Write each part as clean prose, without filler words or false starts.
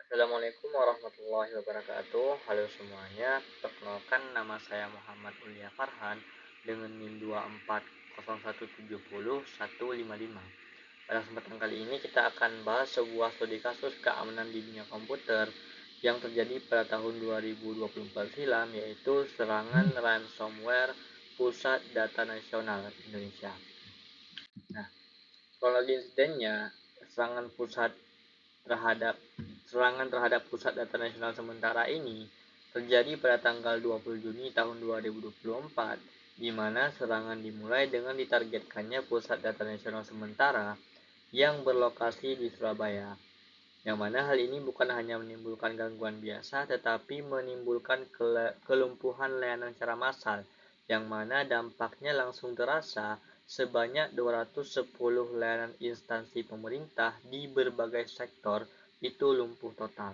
Assalamualaikum warahmatullahi wabarakatuh. Halo semuanya, perkenalkan nama saya Muhammad Ulia Farhan dengan NIM 240170155. Pada kesempatan kali ini kita akan bahas sebuah studi kasus keamanan di dunia komputer yang terjadi pada tahun 2024 silam, yaitu serangan ransomware Pusat Data Nasional Indonesia. Nah, kronologi insidennya, terhadap serangan terhadap Pusat Data Nasional sementara ini terjadi pada tanggal 20 Juni tahun 2024, di mana serangan dimulai dengan ditargetkannya Pusat Data Nasional sementara yang berlokasi di Surabaya. Yang mana hal ini bukan hanya menimbulkan gangguan biasa, tetapi menimbulkan kelumpuhan layanan secara massal, yang mana dampaknya langsung terasa sebanyak 210 layanan instansi pemerintah di berbagai sektor itu lumpuh total.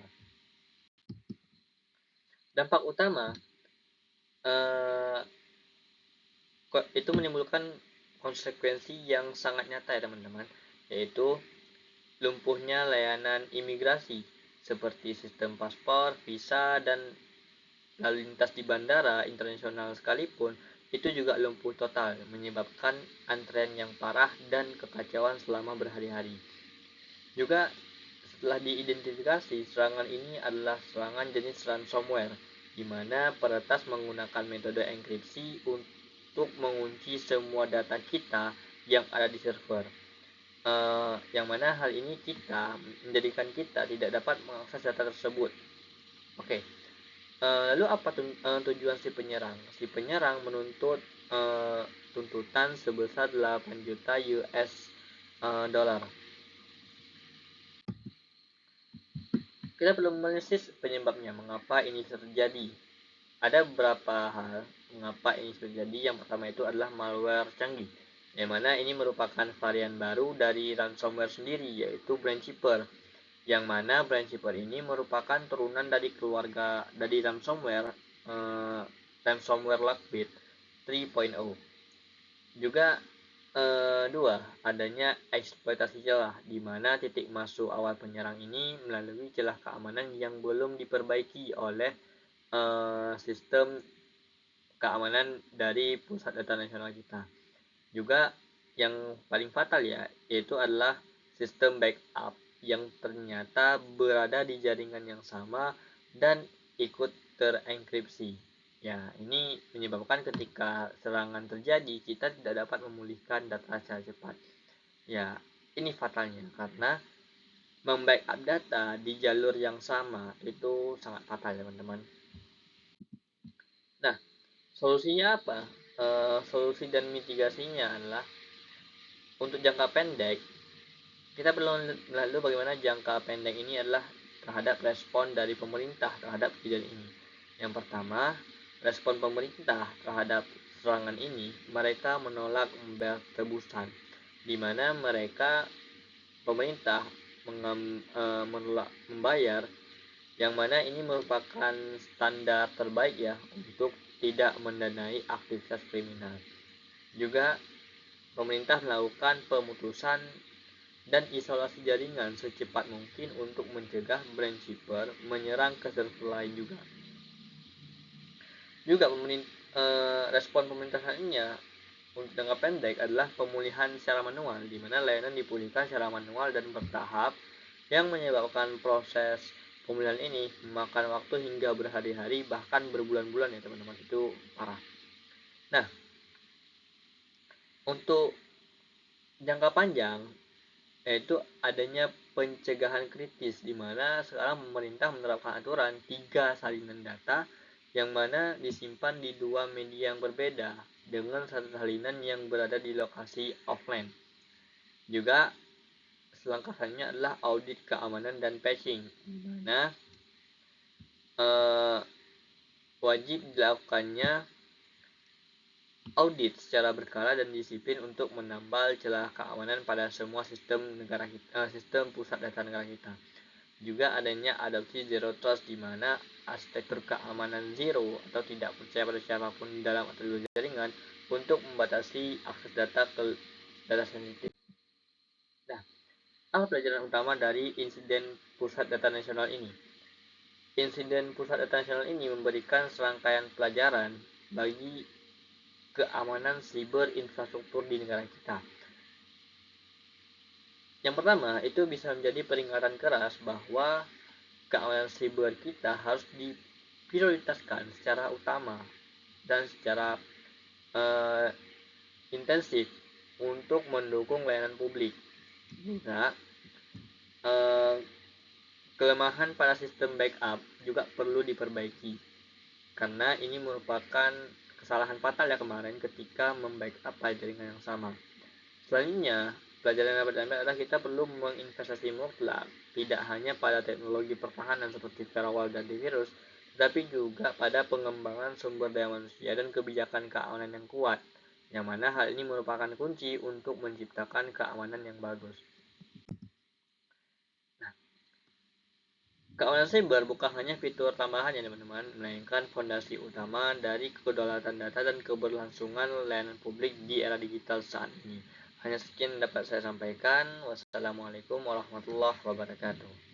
Dampak utama itu menimbulkan konsekuensi yang sangat nyata ya teman-teman, yaitu lumpuhnya layanan imigrasi seperti sistem paspor, visa, dan lalu lintas di bandara internasional sekalipun itu juga lumpuh total, menyebabkan antrean yang parah dan kekacauan selama berhari-hari. Juga setelah diidentifikasi, serangan ini adalah serangan jenis ransomware, di mana peretas menggunakan metode enkripsi untuk mengunci semua data kita yang ada di server. Yang mana hal ini menjadikan kita tidak dapat mengakses data tersebut. Oke. Lalu apa tujuan si penyerang? Si penyerang menuntut tuntutan sebesar 8 juta US dollar. Kita perlu menelisik penyebabnya, mengapa ini terjadi. Ada beberapa hal mengapa ini terjadi. Yang pertama itu adalah malware canggih, yang mana ini merupakan varian baru dari ransomware sendiri, yaitu Brandkeeper. Yang mana Brandkeeper ini merupakan turunan dari ransomware Lockbit 3.0. Juga dua, adanya eksploitasi celah, di mana titik masuk awal penyerang ini melalui celah keamanan yang belum diperbaiki oleh sistem keamanan dari Pusat Data Nasional kita. Juga yang paling fatal ya, yaitu adalah sistem backup yang ternyata berada di jaringan yang sama dan ikut terenkripsi. Ya, ini menyebabkan ketika serangan terjadi, kita tidak dapat memulihkan data secara cepat. Ya, ini fatalnya karena membackup data di jalur yang sama itu sangat fatal, teman-teman. Nah, solusinya apa? Solusi dan mitigasinya adalah untuk jangka pendek, kita perlu lalu bagaimana jangka pendek ini adalah terhadap respon dari pemerintah terhadap kejadian ini. Yang pertama, respon pemerintah terhadap serangan ini, mereka menolak membayar tebusan, di mana pemerintah menolak membayar, yang mana ini merupakan standar terbaik ya untuk tidak mendanai aktivitas kriminal. Juga pemerintah melakukan pemutusan dan isolasi jaringan secepat mungkin untuk mencegah Brandkeeper menyerang ke server lain juga. Juga respon pemerintah lainnya untuk jangka pendek adalah pemulihan secara manual, di mana layanan dipulihkan secara manual dan bertahap, yang menyebabkan proses pemulihan ini memakan waktu hingga berhari-hari bahkan berbulan-bulan ya teman-teman, itu parah. Nah, untuk jangka panjang yaitu adanya pencegahan kritis, di mana sekarang pemerintah menerapkan aturan 3 salinan data yang mana disimpan di 2 media yang berbeda dengan satu salinan yang berada di lokasi offline. Juga selangkah selanjutnya adalah audit keamanan dan patching, di mana wajib dilakukannya audit secara berkala dan disiplin untuk menambal celah keamanan pada semua sistem pusat data negara kita. Juga adanya adopsi zero trust, di mana arsitektur keamanan zero atau tidak percaya pada siapapun dalam atau luar jaringan untuk membatasi akses data ke data sensitif. Nah, Apa pelajaran utama dari insiden Pusat Data Nasional ini? Insiden Pusat Data Nasional ini memberikan serangkaian pelajaran bagi keamanan siber infrastruktur di negara kita. Yang pertama, itu bisa menjadi peringatan keras bahwa keamanan siber kita harus diprioritaskan secara utama dan secara uh, intensif untuk mendukung layanan publik. Juga kelemahan pada sistem backup juga perlu diperbaiki karena ini merupakan kesalahan fatal ya kemarin ketika membackup pada jaringan yang sama. Selanjutnya, pelajaran yang dapat diambil adalah kita perlu menginvestasi mutlak tidak hanya pada teknologi pertahanan seperti firewall dan antivirus, tetapi juga pada pengembangan sumber daya manusia dan kebijakan keamanan yang kuat, yang mana hal ini merupakan kunci untuk menciptakan keamanan yang bagus. Keamanan cyber bukan hanya fitur tambahan ya teman-teman, melainkan fondasi utama dari kedaulatan data dan keberlangsungan layanan publik di era digital saat ini. Hanya sekian dapat saya sampaikan. Wassalamualaikum warahmatullahi wabarakatuh.